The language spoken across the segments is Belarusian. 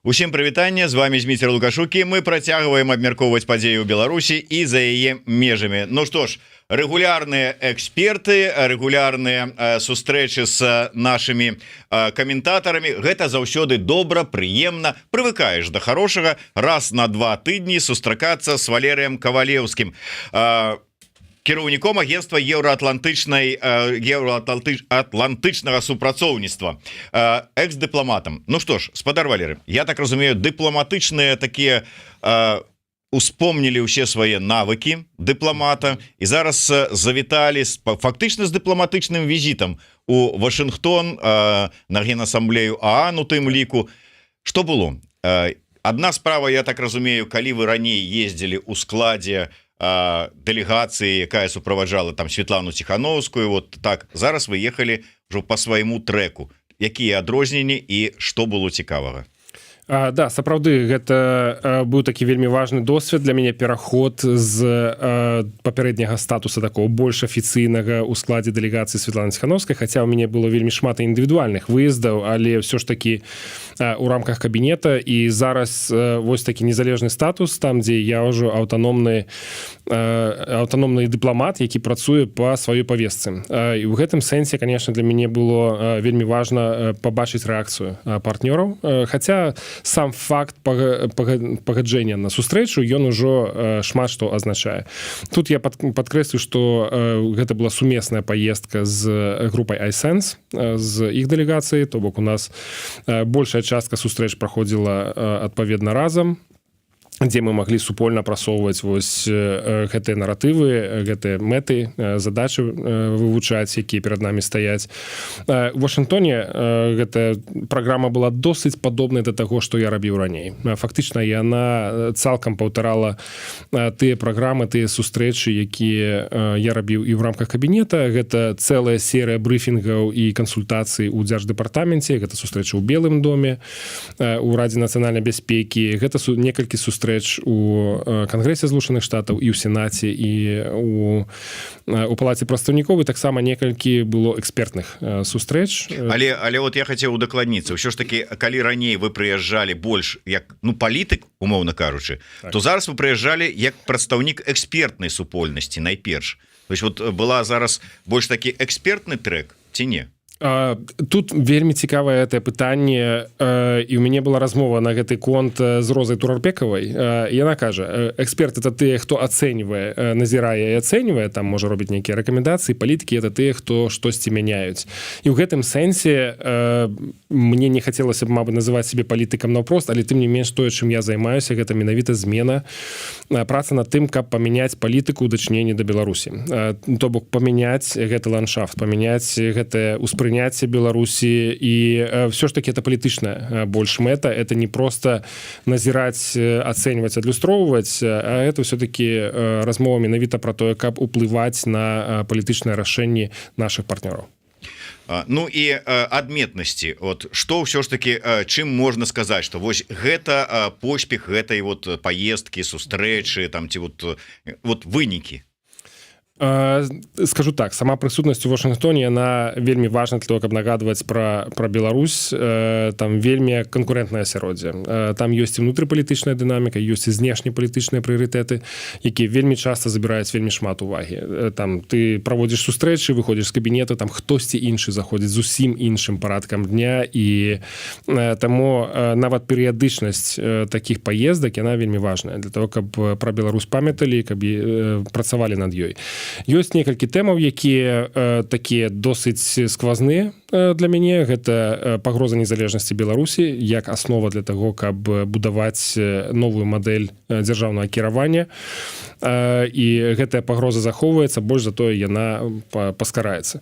Усім прывітанне, з вами Зміцер Лукашукі. Мы працягваем абмяркоўваць падзеі ў Беларусі і за яе межамі. Ну што ж, рэгулярныя эксперты, рэгулярныя сустрэчы з нашымі каментатарамі. Гэта заўсёды добра, прыемна. Прывыкаеш да хорошага. Раз на 2 тыдні сустракацца з Валерыем Кавалеўскім, кіраўніком агентства еўраатлантычнага супрацоўніцтва, экс-дыпламатам. Ну што ж, спадар Валерый, я так разумею, дыпламатычныя такія успомнілі ўсе свае навыкі дыпламата і зараз завіталі фактычна з дыпламатычным візітам у Вашынгтон на Генасамблею ААН у тым ліку. Што было? Адна справа, я так разумею, калі вы раней ездзілі ў складзе дэлегацыі, якая суправаджала там Светлану Ціхановскую, вот так, зараз вы ехалі ўжо по свайму трэку. Якія адрозненні і што было цікавага? Да, сапраўды, гэта быў такі вельмі важны досвед для мяне, пераход з папярэдняга статуса такого больш афіцыйнага ў складзе дэлегацыі Светланы Ціхановскай, хаця ў мяне было вельмі шмат індывідуальных выездаў, але ўсё ж такі у рамках кабінета, і зараз вось такі незалежны статус, там, дзе я ўжо аўтаномны дыпламат, які працуе па сваёй павестцы. І ў гэтым сэнсе, конечно, для мяне было вельмі важна пабачыць рэакцыю партнёраў, хаця сам факт пагаджэння на сустрэчу, ён ужо шмат што азначае. Тут я падкрэслю, што гэта была сумесная паездка з групай iSense, з іх дэлегацыі, то бок у нас большая частка сустрэч праходзіла адпаведна разам, дзе мы маглі супольна прасоўваць вось гэтыя наратывы, гэтыя мэты, задачы вывучаць, якія перад намі стаяць. У Вашынгтоне гэтая праграма была досыць падобная да таго, што я рабіў раней. Фактычна яна цалкам паўтарала тыя праграмы, тыя сустрэчы, якія я рабіў і ў рамках кабінета. Гэта цэлая серыя брыфінгаў і кансультацый у дзярждэпартаменце, гэта сустрэчы ў Белым доме, у Радзе нацыянальнай бяспекі, гэта некалькі сустрэч у Кангрэсе Злучаных Штатаў і ў Сенаце, і у Палаце прадстаўнікоў, і таксама некалькі было экспертных сустрэч. Але вот я хацеў удакладніцца, ўсё ж такі, калі раней вы прыязджалі больш як палітык, умоўна кажучы, то зараз вы прыязджалі як прадстаўнік экспертнай супольнасці найперш. То есть вот была зараз больш такі экспертны трэк ці не? Тут вельмі цікавае гэтае пытанне, і ў мяне была размова на гэты конт з Розай Турарбекавай. Яна кажа, эксперты — это тыя, хто ацэньвае, назірае і ацэньвае, там можа робіць нейкія рэкамендацыі, палітыкі — это тыя, хто штосьці мяняюць. І ў гэтым сэнсе мне не хацелася б, мабыць, называць себе палітыкам наўпрост, але тым не менш тое, чым я займаюся, гэта менавіта змена, праца над тым, каб памяняць палітыку ў дачыненні да Беларусі. То бок памяняць гэты ландшафт, памяняць гэтае ўспрыняцце Беларусі, і все ж таки это палітычная больш мэта, это не просто назіраць, ацэньваць, адлюстроўваць, а это все-таки размова менавіта про тое, каб уплываць на палітычныя рашэнні наших партнёраў. Ну і адметнасці, вот што ўсё ж таки, чым можна сказаць, што вось гэта поспех гэтай вот паездкі, сустрэчы, там ці вот вынікі? Скажу так, сама прысутнасць у Вашынгтоне, яна вельмі важна для того, каб нагадваць пра Беларусь. Там вельмі канкурэнтнае асяроддзе. Там ёсць і внутрыпалітычная дынаміка, ёсць і знешнепалітычныя прыярытэты, якія вельмі часта забіраюць вельмі шмат увагі. Там ты праводзіш сустрэчы, выходзіш з кабінета, там хтосьці іншы заходзіць з усім іншым парадкам дня, і таму нават перыядычнасць такіх паездак, яна вельмі важная для того, каб пра Беларусь памяталі, каб працавалі над ёй. Ёсць некалькі тэмаў, якія такія досыць сквазныя для мяне. Гэта пагроза незалежнасці Беларусі як аснова для таго, каб будаваць новую мадэль дзяржаўнага кіравання. І гэтая пагроза захоўваецца, больш за тое яна паскараецца.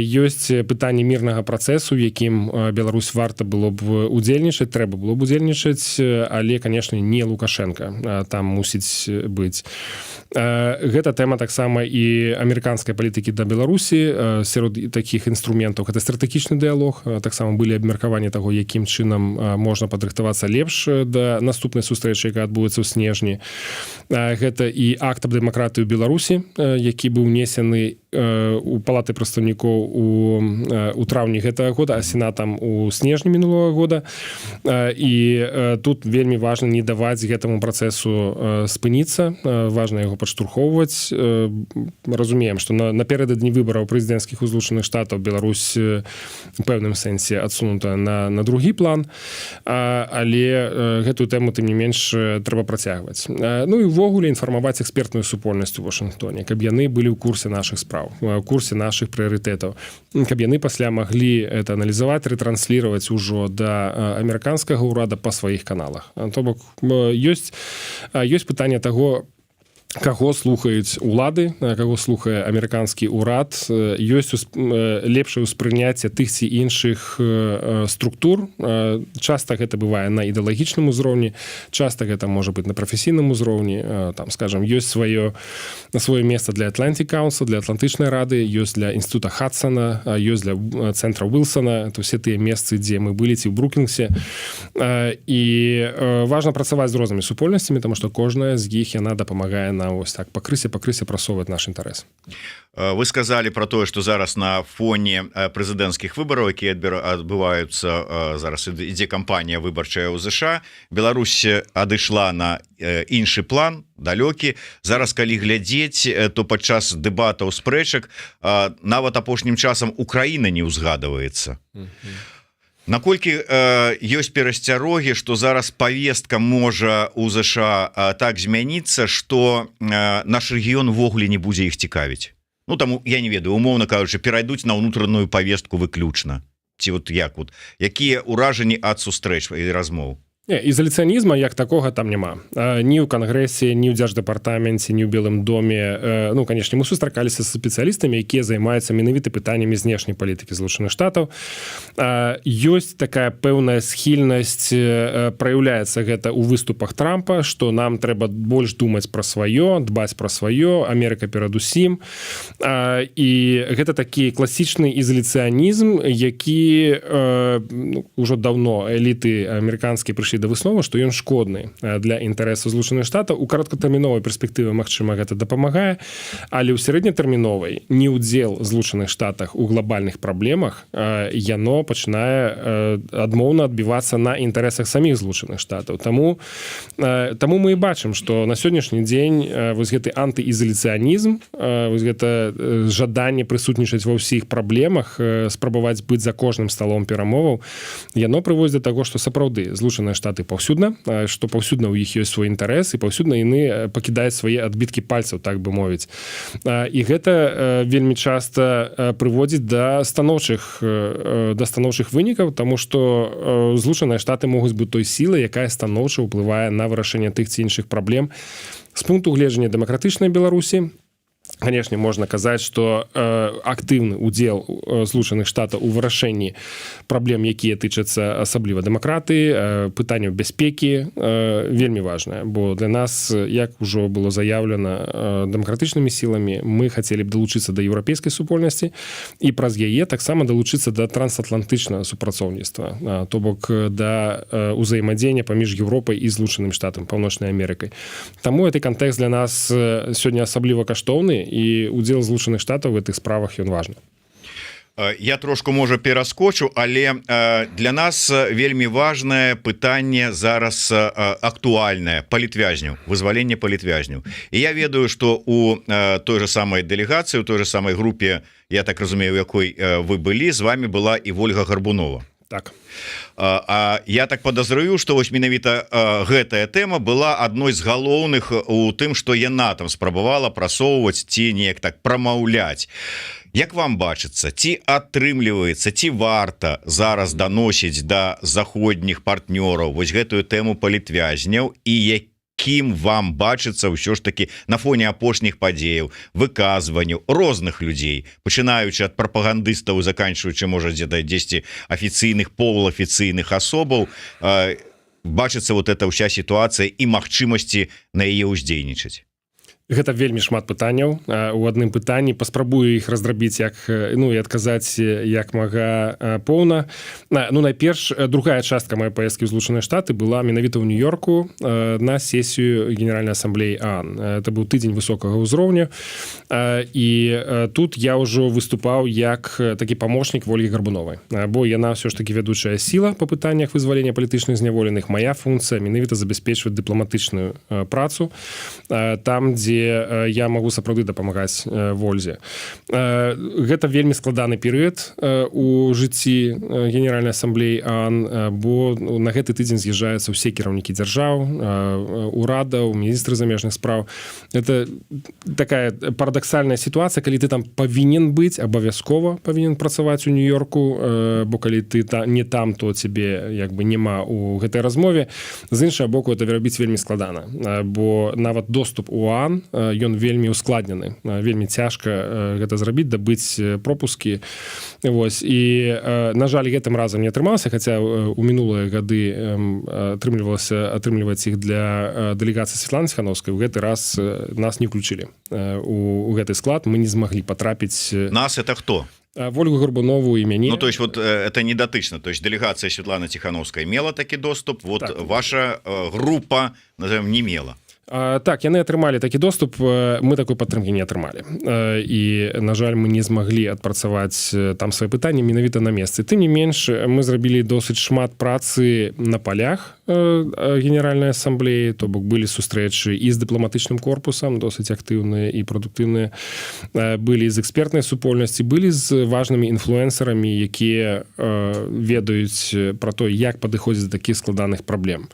Ёсць пытанне мірнага працэсу, якім Беларусь варта было б удзельнічаць, трэба было б удзельнічаць, але, конечно, не Лукашенко там мусіць быць. Гэта тэма таксама і амерыканскай палітыкі да Беларусі. Сярод такіх інструментаў гэта стратэгічны дыялог. Таксама былі абмеркаванні таго, якім чынам можна падрыхтавацца лепш да наступнай сустрэчы, якая адбудзецца ў снежні. Гэта і акт аб дэмакратыі ў Беларусі, які быў внесены у палаты прадстаўнікоў у траўні гэтага года, а сенатам у снежні мінулого года. І тут вельмі важна не даваць гэтаму працэсу спыніцца, важна яго падштурхоўваць. Разумеем, што напердадні выбараў прэзідэнцкіх у Злучаных Штатаў Беларусь у пэўным сэнсе адсунута на другі план, але гэтую тэму тым не менш трэба працягваць. Ну і ўвогуле інфармаваць экспертную супольнасць у Вашынгтоне, каб яны былі ў курсе нашых спраў, у курсе нашых прыярытэтаў, каб яны пасля маглі это аналізаваць, ретранслировать ужо да амерыканскага ўрада па сваіх каналах. То бок ёсць пытанне таго, каго слухаюць улады, каго слухае амерыканскі ўрад, ёсць лепшае ўспрыняцце тых ці іншых структур. Часта гэта бывае на ідэалагічным узроўні, часта гэта можа быць на прафесійным узроўні. Там, скажем, ёсць сваё месца для Atlantic Council, для Атлантычнай рады, ёсць для інстытута Хадсона, ёсць для цэнтра Уилсона. Это все тыя месцы, дзе мы былі ці ў Брукінгсе. І важна працаваць з рознымі супольнасцямі, таму што кожная з іх яна дапамагае на ось так пакрысе прасоўваць наш інтарэс. Вы сказали про тое, што зараз на фоне прэзідэнцкіх выбараў, якія адбываюцца, зараз ідзе кампанія выбарчая ў ЗША, Беларусь адышла на іншы план, далёкі. Зараз, калі глядзець, то падчас дэбатаў, спрэчак, нават апошнім часам Украіна не ўзгадваецца. Наколькі ёсць перасцярогі, што зараз павестка можа ў ЗША так змяніцца, што наш рэгіён увогуле не будзе іх цікавіць? Ну, таму, я не ведаю, умоўна кажучы, перайдуць на ўнутраную павестку выключна. Ці якія ўражанні ад сустрэч і размоў? Ізаляцыянізма як такога там няма. Ні ў кангрэсе, ні ў дзярждэпартаменце, ні ў Белым доме. Ну, канешне, мы сустракаліся са спецыялістамі, якія займаюцца менавіта пытаннямі знешняй палітыкі Злучаных Штатаў. Ёсць такая пэўная схільнасць, праяўляецца гэта ў выступах Трампа, што нам трэба больш думаць пра сваё, дбаць пра сваё, Амерыка перадусім. І гэта такі класічны ізаляцыянізм, які ўжо даўно эліты амерыканскія прыйшлі да высновы, што ён шкодны для інтарэсу Злучаных Штатаў. У кароткатэрміновай перспектыве, магчыма, гэта дапамагае, але ў сярэднятэрміновай неўдзел Злучаных Штатах у глобальных праблемах яно пачынае адмоўна адбівацца на інтарэсах саміх Злучаных Штатаў. Таму мы і бачым, што на сённяшні дзень вось гэты антыізаляцыянізм, вось гэта жаданне прысутнічаць ва ўсіх праблемах, спрабаваць быць за кожным сталом перамоваў, яно прыводзіць да таго, што сапраўды Злучаныя Штаты паўсюдна, што паўсюдна ў іх ёсць свой інтарэс і паўсюдна яны пакідаюць свае адбіткі пальцаў, так бы мовіць. І гэта вельмі часта прыводзіць да станоўчых вынікаў, таму што Злучаныя Штаты могуць быць той сілай, якая станоўча ўплывае на вырашэнне тых ці іншых праблем. З пункту гледжання дэмакратычнай Беларусі, конечно, можна казаць, што актыўны удзел Злучаных Штатаў у вырашэнні праблем, якія тычацца асабліва дэмакратыі, пытанняў бяспекі, вельмі важнае, бо для нас, як ужо было заяўлена дэмакратычнымі сіламі, мы хацелі б далучыцца да еўрапейскай супольнасці і праз яе таксама далучыцца да трансатлантычнага супрацоўніцтва, то бок да ўзаемадзеяння паміж Еўропай і Злучаным Штатам, Паўночнай Амерыкай. Таму гэты кантэкст для нас сёння асабліва каштоўны, і удзел Злучаных Штатаў в гэтых справах ён важны. Я трошку, можа, пераскочу, але для нас вельмі важнае пытанне зараз актуальнае палітвязняў, вызваленне палітвязняў. І я ведаю, што у той же самай дэлегацыі, у той же самай групе, я так разумею, у якой вы былі, з вами была і Ольга Гарбунова. Так. А я так подозраю, што вось менавіта гэтая тэма была адной з галоўных у тым, што яна там спрабавала прасоўваць ці неяк так прамаўляць. Як вам бачыцца, ці атрымліваецца, ці варта зараз даносіць да заходніх партнёраў вось гэтую тэму палітвязняў і якім вам бачыцца ўсё ж таки на фоне апошніх падзеяў, выказванняў розных людзей, пачынаючы ад прапагандыстаў і заканчваючы, можа, дзе-да 10 афіцыйных, полуафіцыйных асобаў, бачыцца вот эта ўся сітуацыя і магчымасці на яе ўздзейнічаць? Гэта вельмі шмат пытанняў. У адным пытанні паспрабую іх раздрабіць як і адказаць як мага поўна. Найперш, другая частка моей поездкі ў Злучаныя Штаты была менавіта ў Нью-Йорку на сесію Генеральнай асамблеі ААН. Это быў тыдзень высокага ўзроўню, і тут я ўжо выступаў як такі памочнік Ольгі Гарбуновай, бо яна ўсё ж такі вядучая сіла па пытаннях вызвалення палітычных зняволеных. Моя функцыя менавіта забяспечваць дыпламатычную працу там, дзе я магу сапраўды дапамагаць Вользе. Гэта вельмі складаны перыяд у жыцці Генеральнай асамблеі ААН, бо на гэты тыдзень з'язджаюцца ўсе кіраўнікі дзяржаў, урадаў, міністры замежных спраў. Это такая парадаксальная сітуацыя, калі ты там павінен быць, абавязкова павінен працаваць у Нью-Йорку, бо калі ты не там, то цябе як бы няма у гэтай размове. З іншага боку, это рабіць вельмі складана, бо нават доступ у ААН ён вельмі ускладнены, вельмі цяжка гэта зрабіць, дабыць пропускі. Вось. І, на жаль, гэтым разам не атрымалася, хаця у мінулыя гады атрымлівалася атрымліваць іх для дэлегацыі Светланы Ціхановскай. У гэты раз нас не ўключылі у гэты склад, мы не змаглі патрапіць. Нас это хто? Ольгу Гарбунову и мяне. Ну, то есть вот это не датычна. То есть делегация Светланы Тихановской имела таки доступ, вот так. Ваша группа, назовем, не имела. Так, яны атрымалі такі доступ, мы такой падтрымкі не атрымалі. І, на жаль, мы не змаглі адпрацаваць там свае пытанні менавіта на месцы. Тым не менш, мы зрабілі досыць шмат працы на палях Генеральнай асамблеі, то бок былі сустрэчы і з дыпламатычным корпусам, досыць актыўныя і прадуктыўныя, былі з экспертнай супольнасці, былі з важнымі інфлюэнсарамі, якія ведаюць пра то, як падыходзіць да такіх складаных праблем.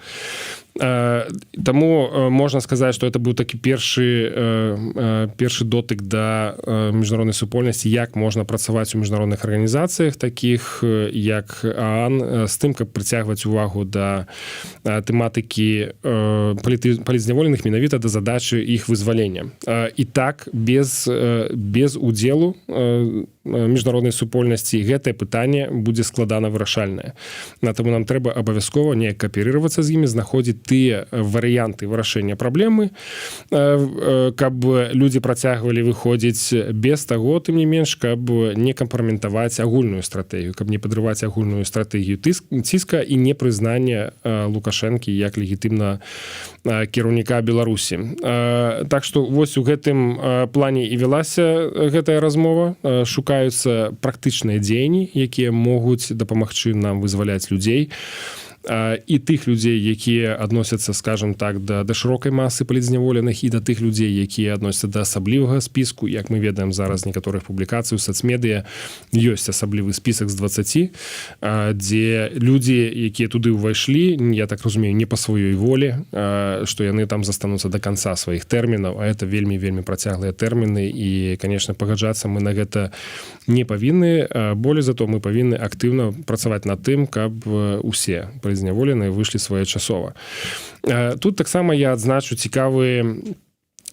Таму можна сказаць, што это быў такі першы дотык да міжнароднай супольнасці, як можна працаваць у міжнародных арганізацыях такіх як ААН, з тым, каб прыцягваць увагу да тэматыкі палітзняволеных менавіта да задачы іх вызвалення. І так, без удзелу міжнароднай супольнасці гэтае пытанне будзе складана вырашальнае. Таму нам трэба абавязкова неяк кааперироваться з імі, знаходзіць тыя варыянты вырашэння праблемы, каб людзі працягвалі выходзіць без таго, тым не менш, каб не кампраметаваць агульную стратэгію, каб не падрываць агульную стратэгію ціска і непрызнання Лукашэнкі як легітымна кіраўніка Беларусі. Так што вось у гэтым плане і велася гэтая размова. Шукаюцца практычныя дзеянні, якія могуць дапамагчы нам вызваляць людзей. І тых людзей, якія адносяцца, скажем так, да шырокай масы палітзняволеных, і да тых людзей, якія адносяцца да асаблівага спіску. Як мы ведаем зараз некаторых публікацый у сацмедыа, ёсць асаблівы спісак з 20, дзе людзі, якія туды ўвайшлі, я так разумею, не па сваёй волі, што яны там застануцца да канца сваіх тэрмінаў, а это вельмі-вельмі працяглыя тэрміны, і, конечно, пагаджацца мы на гэта не павінны, болей за то мы павінны актыўна працаваць над тым, каб усе палітзняволеныя выйшлі своечасова. Тут таксама я адзначу цікавае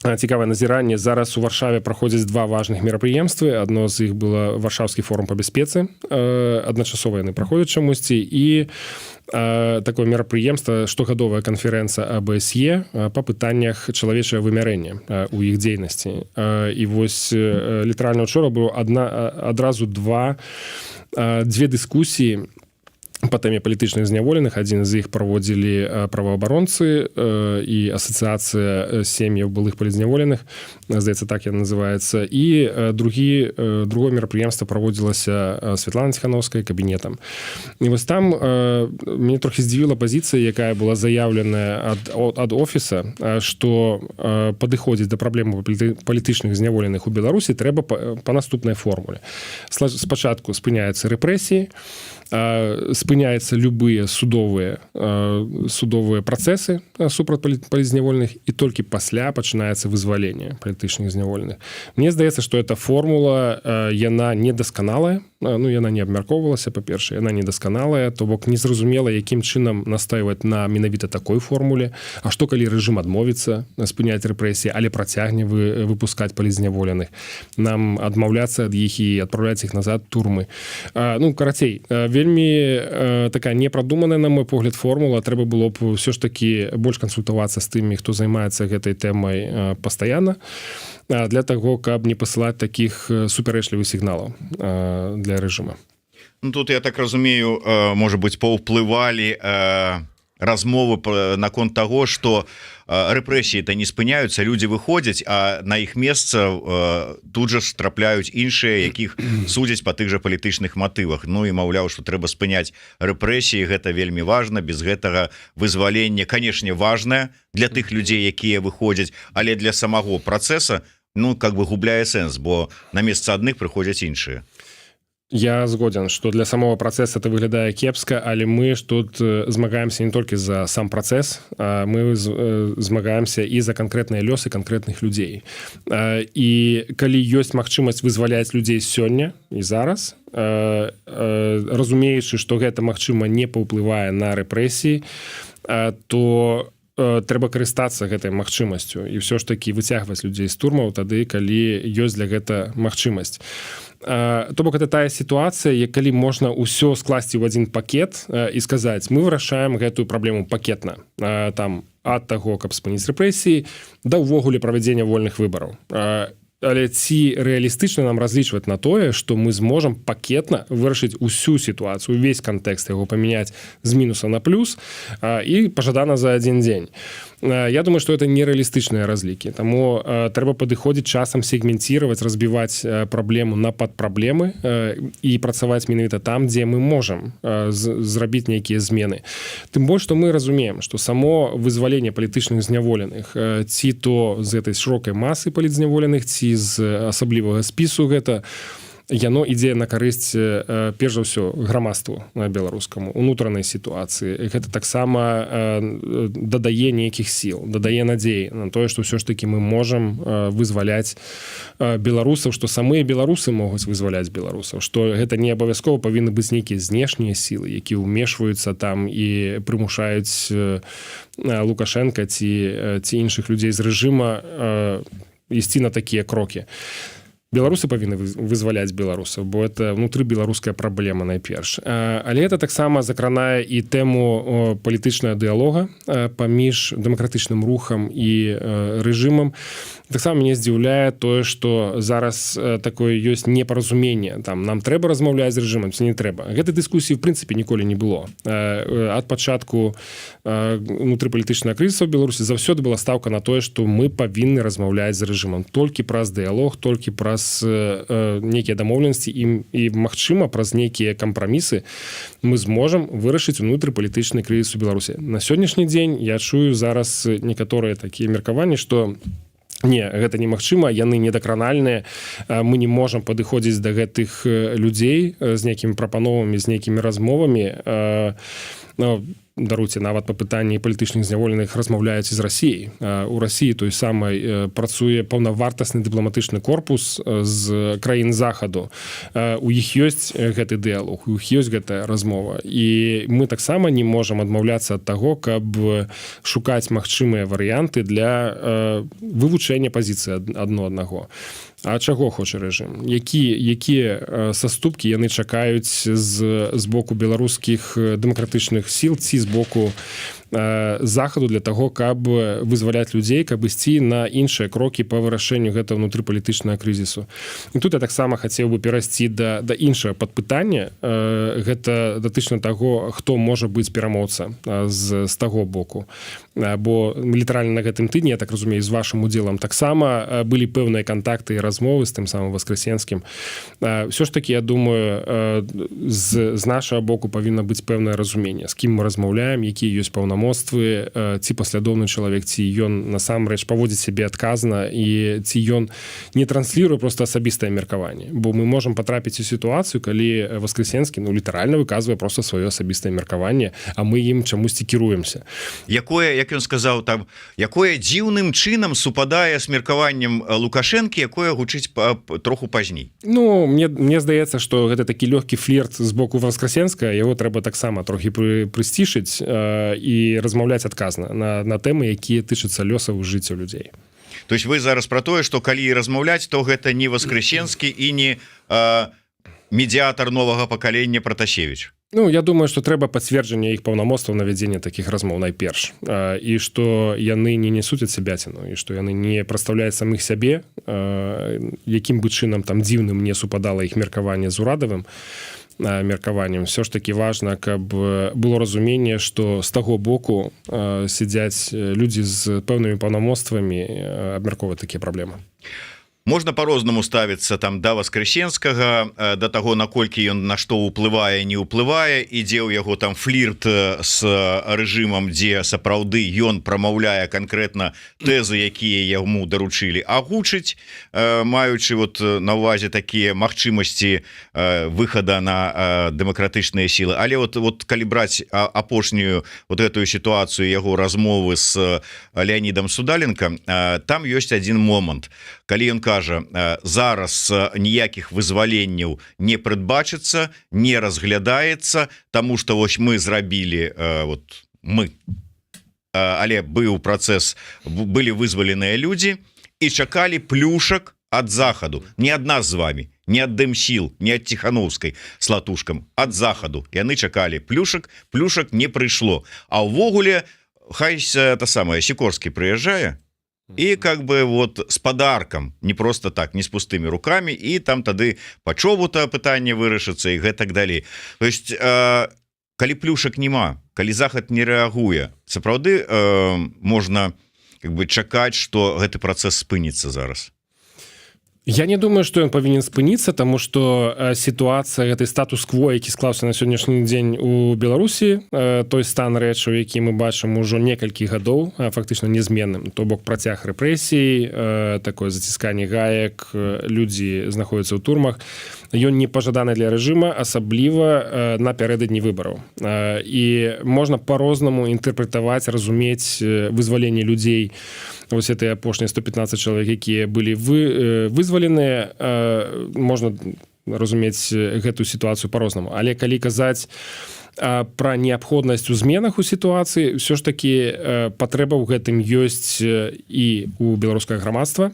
назіранне. Зараз у Варшаве праходзяць два важных мерапрыемствы. Адно з іх было Варшаўскі форум па бяспецы. Адначасова яны праходзяць чамусьці. І такое мерапрыемства, штогадовая канферэнцыя АБСЕ па пытаннях чалавечага вымярэння у іх дзейнасці. І вось літаральна учора было адразу две дыскусіі па тэме палітычных зняволеных. Адзін з іх праводзілі праваабаронцы і асацыяцыя сем'яў былых палітзняволеных, здаецца, так яна называецца. І другое мерапрыемства праводзілася Светланай Ціхановскай кабінетам. І вось там мяне трохі здзівіла пазіцыя, якая была заяўленая ад офіса, што падыходзіць да праблемы палітычных зняволеных у Беларусі трэба па наступнай формуле. Спачатку спыняюцца рэпрэсіі, спыняюцца любыя судовыя працэсы супраць палітзняволеных, і толькі пасля пачынаецца вызваленне палітычных зняволеных. Мне здаецца, што эта формула, яна недасканалая, яна не абмяркоўвалася, па-першае, яна недасканалая, то бок незразумела, якім чынам настойваць на менавіта такой формуле. А што калі рэжым адмовіцца спыняць рэпрэсіі, але працягне выпускаць палітзняволеных? Нам адмаўляцца ад іх і адпраўляць іх назад турмы. Карацей, вельмі такая непрадуманая, на мой погляд, формула. Трэба было б ўсё ж такі больш кансультавацца з тымі, хто займаецца гэтай тэмай пастаянна, для таго, каб не пасылаць такіх супярэчлівых сігналаў для рэжыма. Ну, тут, я так разумею, можа быць, паўплывалі размовы наконт таго, што рэпрэсіі-то не спыняюцца, людзі выходзяць, а на іх месца тут жа трапляюць іншыя, якіх судзяць па тых жа палітычных матывах. Ну і маўляў, што трэба спыняць рэпрэсіі, гэта вельмі важна, без гэтага вызвалення, канешне, важнае для тых людзей, якія выходзяць, але для самого працэса, ну, как бы губляе сэнс, бо на месца адных прыходзяць іншыя. Я згоден, что для самого процесса это выглядае кепска, але мы ж тут змагаемся не толькі за сам працэс, а мы змагаемся і за канкрэтныя лёсы канкрэтных людзей. І калі ёсць магчымасць вызваляць людзей сёння і зараз, разумеючы, што гэта, магчыма, не паўплывае на рэпрэсіі, то трэба карыстацца гэтай магчымасцю і ўсё ж такі выцягваць людзей з турмаў тады, калі ёсць для гэта магчымасць. То бок это тая сітуацыя, калі можна ўсё скласці ў адзін пакет і сказаць, мы вырашаем гэтую праблему пакетна, там ад таго, каб спыніць рэпрэсіі, да ўвогуле правядзення вольных выбараў. Але ці рэалістычна нам разлічваць на тое, што мы зможам пакетна вырашыць усю сітуацыю, увесь кантэкст яго памяняць з мінуса на плюс і пажадана за адзін дзень. Я думаю, што это нерэалістычныя разлікі. Таму трэба падыходзіць часам сегментировать, разбіваць праблему на падпраблемы і працаваць менавіта там, дзе мы можам зрабіць нейкія змены. Тым больш, што мы разумеем, што само вызваленне палітычных зняволеных, ці то з гэтай шырокай масы палітзняволеных, ці з асаблівага спісу гэта, яно ідзе на карысць перш за ўсё грамадству беларускаму, унутранай сітуацыі. Гэта таксама дадае нейкіх сіл, дадае надзеі на тое, што ўсё ж такі мы можам вызваляць беларусаў, што самыя беларусы могуць вызваляць беларусаў, што гэта не абавязкова павінны быць нейкія знешнія сілы, якія ўмешваюцца там і прымушаюць Лукашенка ці іншых людзей з рэжыма ісці на такія крокі. Беларусы павінны вызваляць беларусаў, бо это ўнутры беларуская праблема найперш. Але это таксама закранае і тэму палітычнага дыялога паміж дэмакратычным рухам і рэжымам. Таксама мяне здзіўляе тое, што зараз такое ёсць непаразуменне. Там нам трэба размаўляць з рэжымам, ці не трэба. Гэтай дыскусіі, в прынцыпе, ніколі не было. Ад пачатку унутрыпалітычнага крызісу ў Беларусі заўсёды была стаўка на тое, што мы павінны размаўляць з рэжымам толькі праз дыялог, толькі праз нейкія дамоўленасці і магчыма, праз нейкія кампрамісы мы зможам вырашыць унутрыпалітычны крызіс у Беларусі. На сённяшні дзень я чую зараз некаторыя такія меркаванні, што не, гэта немагчыма, яны недакранальныя, мы не можам падыходзіць да гэтых людзей з нейкімі прапановамі, з нейкімі размовамі. Даруйце, нават па пытанні палітычных зняволеных размаўляюць з Расіяй. У Расіі той самай працуе паўнавартасны дыпламатычны корпус з краін захаду. У іх ёсць гэты дыялог, у іх ёсць гэтая размова. І мы таксама не можам адмаўляцца ад таго, каб шукаць магчымыя варыянты для вывучэння пазіцыі адно аднаго. А чаго хоча рэжым? Якія саступкі яны чакаюць з боку беларускіх дэмакратычных сіл ці з боку захаду для таго, каб вызваляць людзей, каб ісці на іншыя крокі па вырашэнню гэтага унутрыпалітычнага крызісу. І тут я таксама хацеў бы перайсці да іншага падпытання. Гэта датычна таго, хто можа быць перамоўца з таго боку. Бо літаральна на гэтым тыдні, я так разумею, з вашым удзелам таксама былі пэўныя кантакты і размовы з тым самым Васкрэсенскім. Ўсё ж такі, я думаю, з нашага боку павінна быць пэўнае разуменне, з кім мы размаўляем, якія ёсць паўнамоцтвы, ці паслядоўны чалавек, ці ён насамрэч паводзіць сябе адказна і ці ён не трансліруе проста асабістае меркаванне. Бо мы можам патрапіць у сітуацыю, калі Васкрэсенскі літаральна выказвае проста сваё асабістае меркаванне, а мы ім чамусьці кіруемся. Якое, як ён сказаў там, якое дзіўным чынам супадае з меркаваннем Лукашэнкі, якое гучыць троху пазней. Ну, мне здаецца, што гэта такі лёгкі флірт з боку Васкрэсенска, яго трэба таксама трохі прысцішыць і размаўляць адказна на тэмы, якія тычацца лёсаў жыцця людзей. То есть вы зараз пра тое, што калі размаўляць, то гэта не Васкрэсенскі і не медыятар новага пакалення Пратасевіч. Ну, я думаю, што трэба пацверджанне іх паўнамоцтваў на вядзенне такіх размоў найперш. І што яны не несуць ад сябяціну, і што яны не прадстаўляюць самых сябе, якім бы чынам там дзіўным не супадала іх меркаванне з урадавым меркаваннем. Все ж таки важна, каб было разуменне, што з таго боку сядзяць людзі з пэўнымі паўнамоцтвамі абмяркоўваць такія праблемы. Можна по-рознаму ставіцца там да Васкрэсенскага, да таго, наколькі ён на што ўплывае, не ўплывае, ідзе ў яго там флірт з рэжымам, дзе сапраўды ён прамаўляе канкрэтна тэзы, якія яму даручылі агучыць, маючы вот на ўвазе такія магчымасці выхада на дэмакратычныя сілы. Але вот калі браць апошнюю вот гэтую сітуацыю яго размовы з Леонідам Судаленко, там ёсць адзін момант. Калі ён кажа, зараз ніякіх вызваленняў не прадбачыцца, не разглядаецца, таму што вось мы зрабілі, але быў працэс, былі вызваленыя людзі і чакалі плюшак ад захаду. Не ад нас з вами, не ад Дэмсіл, не ад Ціханаўскай слатушкам, ад захаду. Яны чакалі плюшак не прыйшло. А ўвогуле, хай Сікорскі прыязджае, і как бы вот с подарком, не просто так, не с пустыми руками, и там тады пачобута пытанне вырашыцца і гэтак далей. То есть калі плюшак нема, калі захад не рэагуе, сапраўды можна как бы чакаць, што гэты працэс спыніцца зараз. Я не думаю, што ён павінен спыніцца, таму што сітуацыя, гэты статус-кво, які склаўся на сённяшні дзень у Беларусі, той стан рэчаў, які мы бачым ужо некалькі гадоў, фактычна нязменным, то бок працяг рэпрэсій, такое зацісканне гаек, людзі знаходзяцца ў турмах, ён не пажаданы для рэжыма, асабліва напярэдадні выбараў. І можна па-рознаму інтэрпрэтаваць, разумець вызваленне людзей, вось гэтыя апошнія 115 чалавек, якія былі вызваленыя, можна разумець гэтую сітуацыю па-рознаму. Але калі казаць пра неабходнасць у зменах у сітуацыі, ўсё ж такі патрэба ў гэтым ёсць і у беларускага грамадства,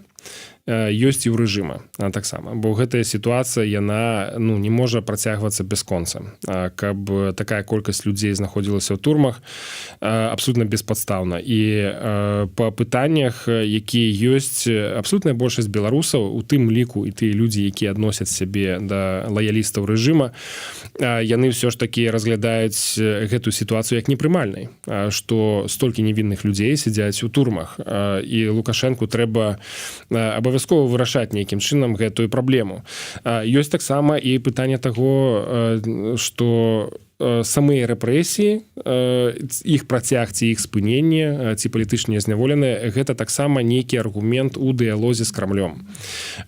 ёсць і ў рэжыма таксама, бо гэтая сітуацыя яна не можа працягвацца бясконца, каб такая колькасць людзей знаходзілася ў турмах абсолютна беспадстаўна. І па пытаннях, якія ёсць, абсолютная большасць беларусаў, у тым ліку і тыя людзі, якія адносяць сябе да лаялістаў рэжыма, яны ўсё ж такі разглядаюць гэтую сітуацыю як непрымальнай, што столькі невінных людзей сядзяць у турмах, і Лукашэнку трэба абавязкова вырашаць нейкім чынам гэтую праблему. Ёсць таксама і пытанне таго, што самыя рэпрэсіі, іх працяг ці іх спыненне, ці палітычныя зняволеныя, гэта таксама нейкі аргумент у дыялозе з Крамлём.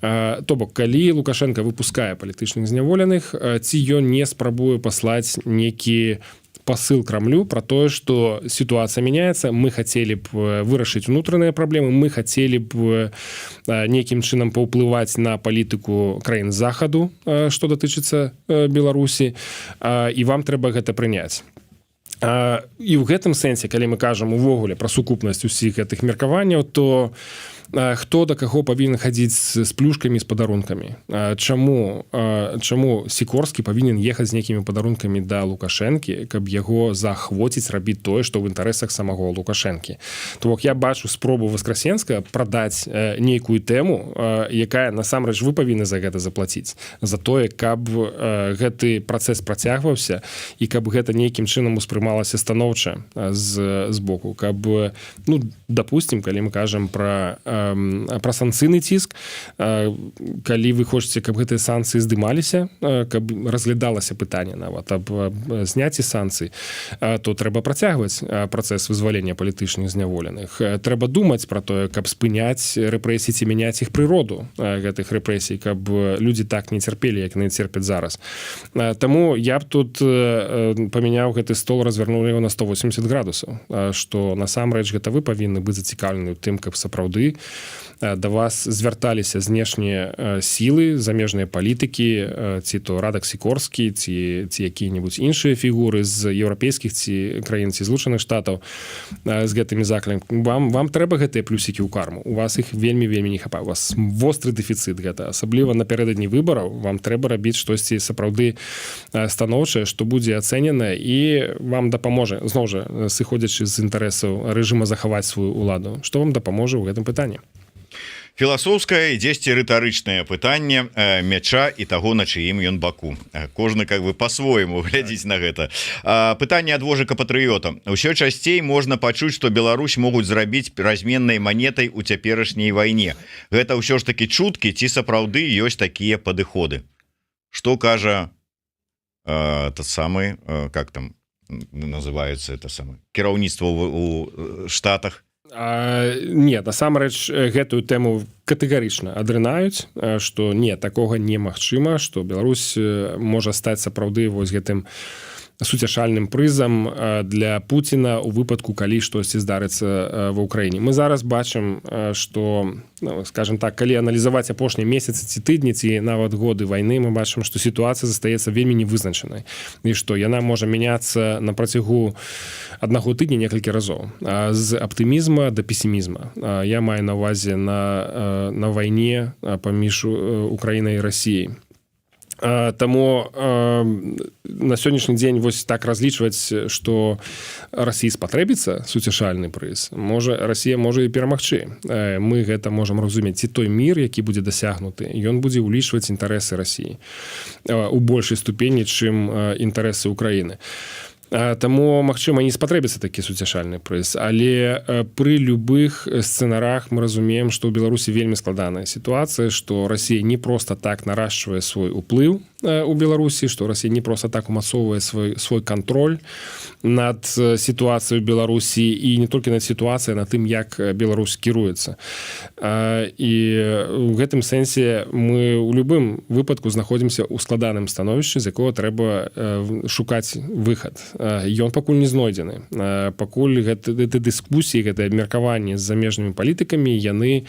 То бок, калі Лукашенко выпускае палітычных зняволеных, ці ён не спрабуе паслаць нейкі посыл Крамлю про тое, што сітуацыя мяняецца, мы хацелі б вырашыць унутраныя праблемы, мы хацелі б нейкім чынам паўплываць на палітыку краін захаду, што датычыцца Беларусі, і вам трэба гэта прыняць. І ў гэтым сэнсе, калі мы кажам увогуле пра сукупнасць усіх гэтых меркаванняў, то хто да каго павінен хадзіць з плюшкамі, з падарункамі? Чаму Сікорскі павінен ехаць з нейкімі падарункамі да Лукашэнкі, каб яго заахвоціць рабіць тое, што ў інтарэсах самого Лукашэнкі? То бок я бачу спробу Васкрэсенскага прадаць нейкую тэму, якая насамрэч вы павінны за гэта заплаціць, за тое, каб гэты працэс працягваўся і каб гэта нейкім чынам успрымалася станоўча з боку, каб, допустим, калі мы кажам пра санкцыйны ціск, калі вы хочаце, каб гэтыя санкцыі здымаліся, каб разглядалася пытанне нават аб зняцці санкцый, то трэба працягваць працэс вызвалення палітычных зняволеных. Трэба думаць пра тое, каб спыняць рэпрэсіі ці мяняць іх прыроду гэтых рэпрэсій, каб людзі так не цярпелі, як яны церпяць зараз. Таму я б тут памяняў гэты стол, развярнуў развярнулі его на 180 градусаў, што насамрэч гэта вы павінны быць зацікаўлены ў тым, каб сапраўды да вас звярталіся знешнія сілы, замежныя палітыкі, ці то Радак Сікорскі, ці якія-небудзь іншыя фігуры з еўрапейскіх ці краін, ці Злучаных Штатаў з гэтымі заклікамі. Вам трэба гэтыя плюсікі ў карму. У вас іх вельмі не хапае. У вас востры дэфіцыт гэта. Асабліва напярэдадні выбараў вам трэба рабіць штосьці сапраўды станоўчае, што будзе ацэнена і вам дапаможа, зноў жа, сыходзячы з інтарэсаў рэжыма захаваць сваю ўладу. Што вам дапаможа ў гэтым пытанні? Філасофскае, дзесьці рытарычнае пытанне мяча і таго, на чыім ён баку. Кожны как бы по-свойму глядзіць на гэта. Пытанне ад вожыка-патрыёта. Усё часцей можна пачуць, што Беларусь могуць зрабіць разменнай манетай у цяперашняй вайне. Гэта ўсё ж такі чуткі, ці сапраўды ёсць такія падыходы? Што кажа тот самы, как там называется это самое, кіраўніцтва у Штатах? Не, насамрэч гэтую тэму катэгарычна адрынаюць, што не, такога немагчыма, што Беларусь можа стаць сапраўды вось гэтым суцяшальным прызам для Пуціна у выпадку, калі штосьці здарыцца ва ўкраіне. Мы зараз бачым, што, скажем так, калі аналізаваць апошнія месяцы ці тыдні, ці нават годы вайны, мы бачым, што сітуацыя застаецца вельмі невызначанай. І што яна можа мяняцца на працягу аднаго тыдня некалькі разоў. З аптымізма да песімізма. Я маю на ўвазе на вайне паміж Украінай і Расіяй. Таму на сённяшні дзень вось так разлічваць, што Расіі спатрэбіцца суцяшальны прыз, Расія можа і перамагчы. Мы гэта можам разумець, ці той мір, які будзе дасягнуты, ён будзе ўлічваць інтарэсы Расіі у большай ступені, чым інтарэсы Украіны. Таму, магчыма, не спатрэбіцца такі суцяшальны прыз, але пры любых сцэнарах мы разумеем, што ў Беларусі вельмі складаная сітуацыя, што Расія не проста так нарашчвае свой уплыў у Беларусі, што Расія не проста так умацоўвае свой кантроль над сітуацыяй у Беларусі і не толькі над сітуацыяй, над тым, як Беларусь кіруецца. І ў гэтым сэнсе мы ў любым выпадку знаходзімся ў складаным становішчы, з якога трэба шукаць выхад. Ён пакуль не знойдзены. Пакуль гэты дыскусіі, гэтае абмеркаванне з замежнымі палітыкамі, яны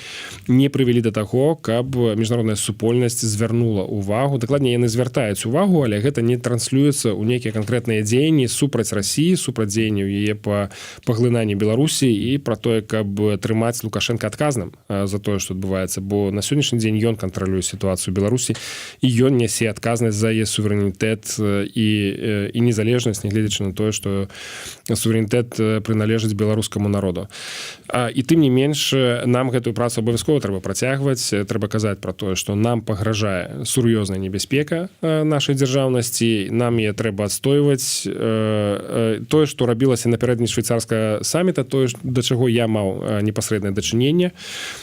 не прывялі да таго, каб міжнародная супольнасць звярнула ўвагу. Дакладней, яны звяртаюць увагу, але гэта не транслюецца ў нейкія канкрэтныя дзеянні супраць Расіі, супраць дзеянняў яе па паглынанні Беларусі і пра тое, каб трымаць Лукашенка адказным за тое, што адбываецца. Бо на сённяшні дзень ён кантралюе сітуацыю ў Беларусі і ён нясе адказнасць за яе суверэнітэт і незалежнасць, нягледзячы на тое, што суверэнітэт прыналежыць беларускаму народу. І тым не менш, нам гэтую працу абавязкова трэба працягваць, трэба казаць пра тое, што нам пагражае сур'ёзная небяспека нашай дзяржаўнасці, нам яе трэба адстойваць. Тое, што рабілася напярэдадні швейцарскага саміта, тое, да чаго я маў непасрэднае дачыненне,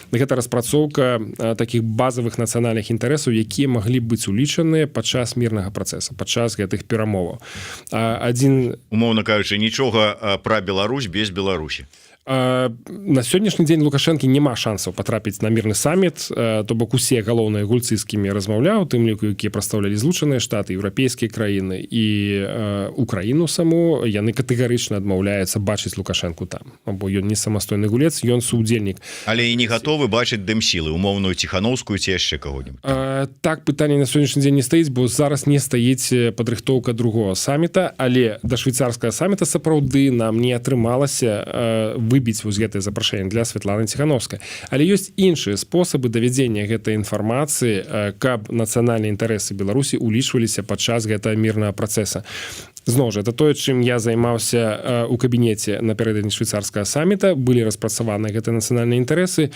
гэта распрацоўка такіх базавых нацыянальных інтарэсаў, якія маглі быць улічаныя падчас мірнага працэса, падчас гэтых перамоваў. Умоўна кажучы, нічога пра Беларусь без Беларусі. На сённяшні дзень Лукашэнкі няма шансаў патрапіць на мірны саміт, то бок усе галоўныя гульцы, з кімі размаўляў, тым ліку, якія прадстаўлялі Злучаныя Штаты, еўрапейскія краіны і Украіну саму, яны катэгарычна адмаўляюцца бачыць Лукашэнку там. Бо ён не самастойны гулец, ён суудзельнік. Але і не гатовы бачыць дымсілы, умоўную Ціхановскую ці яшчэ каго-нибудь. Так пытанне на сённяшні дзень не стаіць, бо зараз не стаіць падрыхтоўка другога саміта, але да швейцарскага саміта сапраўды нам не атрымалася выбіць вось гэтае запрашэнне для Святланы Ціхановскай. Але ёсць іншыя спосабы давядзення гэтай інфармацыі, каб нацыянальныя інтарэсы Беларусі улічваліся падчас гэтага мірнага працэса. Зноў жа, это тое, чым я займаўся ў кабінеце напярэдадні швейцарскага саміта, былі распрацаваны гэтыя нацыянальныя інтарэсы,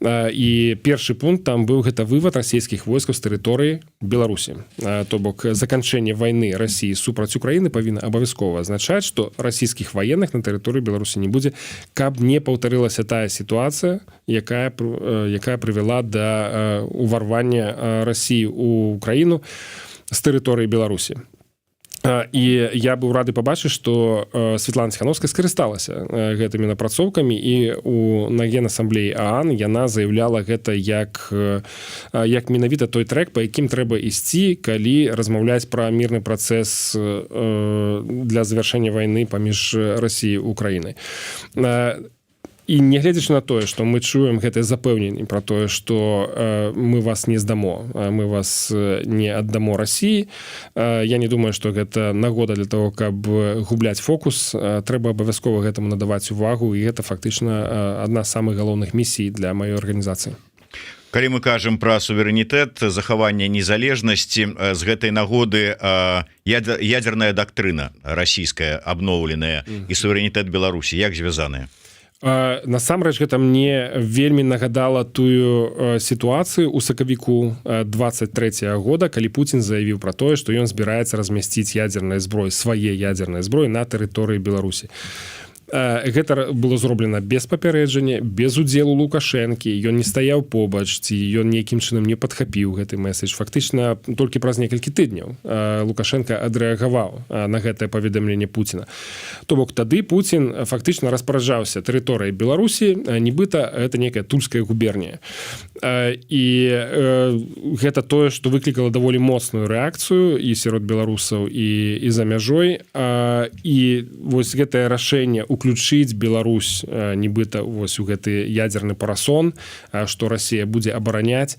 і першы пункт там быў гэта вывад расійскіх войскаў з тэрыторыі Беларусі. То бок заканчэнне вайны Расіі супраць Украіны павінна абавязкова азначаць, што расійскіх ваенных на тэрыторыі Беларусі не будзе, каб не паўтарылася тая сітуацыя, якая прывяла да уварвання Расіі ў Украіну з тэрыторыі Беларусі. І я быў рады пабачыць, што Светлана Ціхановская скарысталася гэтымі напрацоўкамі, і на Генасамблеі ААН яна заяўляла гэта як менавіта той трэк, па якім трэба ісці, калі размаўляць пра мірны працэс для завяршэння вайны паміж Расіяй і Украінай. І нягледзячы на тое, што мы чуем гэтае запэўненне пра тое, што мы вас не здамо, мы вас не аддамо Расіі, я не думаю, што гэта нагода для того, каб губляць фокус. Трэба абавязкова гэтаму надаваць увагу, і гэта фактычна адна з самых галоўных місій для маёй арганізацыі. Калі мы кажам пра суверэнітэт, захаванне незалежнасці, з гэтай нагоды ядерная дактрына расійская абноўленая і суверэнітэт Беларусі як звязаныя? Насамрэч гэта мне вельмі нагадала тую сітуацыю ў сакавіку 23 года, калі Пуцін заявіў пра тое, што ён збіраецца размясціць ядзерныя зброі, свае ядзерныя зброі на тэрыторыі Беларусі. Гэта было зроблена без папярэджання, без удзелу Лукашэнкі, ён не стаяў побач, ці ён нейкім чынам не падхапіў гэты месседж. Фактычна толькі праз некалькі тыдняў Лукашенко адрэагаваў на гэтае паведамленне Пуціна. То бок тады Пуцін фактычна распараджаўся тэрыторыяй Беларусі, нібыта гэта некая Тульская губернія. І гэта тое, што выклікала даволі моцную рэакцыю і сярод беларусаў, і за мяжой. І вось гэтае рашэнне уключыць Беларусь нібыта вось у гэты ядзерны парасон, што Расія будзе абараняць.